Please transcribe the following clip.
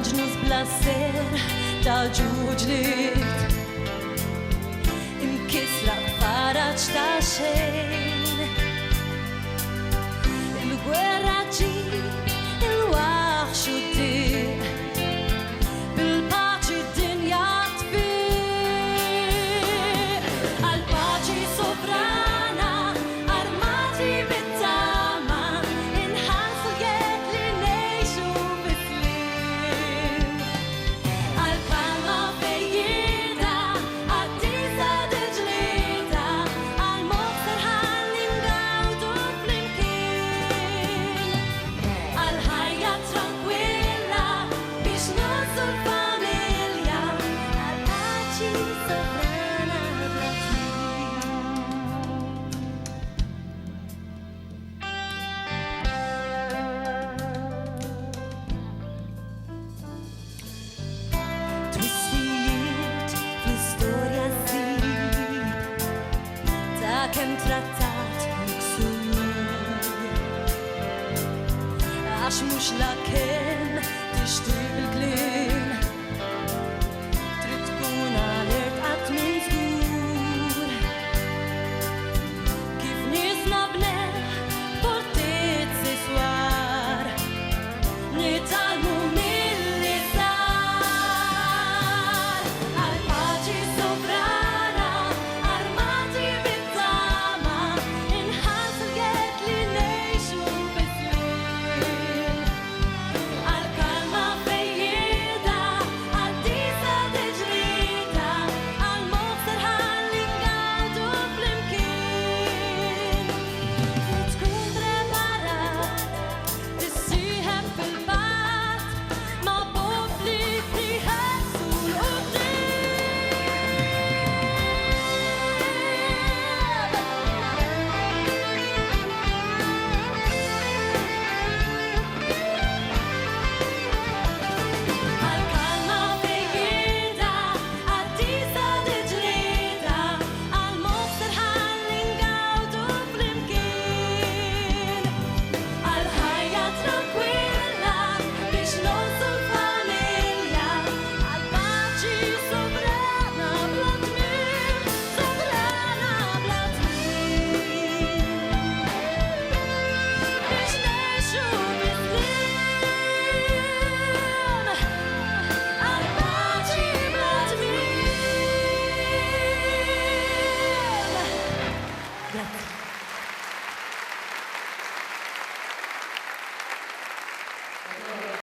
ġnus blasser ta' ġuġlit imkisra faraġ ta' xejn il-gwerra ġib il-waħx u d-dir bil-paċi d-dinja tfir għal-paċi sovrana armati bit-tama inħalfu jek li nejxu bis-slim għal-kalma fejjida għaddisa d-ġlida għal-moktar ħalli ngawdu flimkien għal-ħajja tranquilla biex nozzu l-familja għal-paċi sovrana twissijiet fl-istorja ssir ta' kemm trattat miksur għax mhux la kemm tixtieq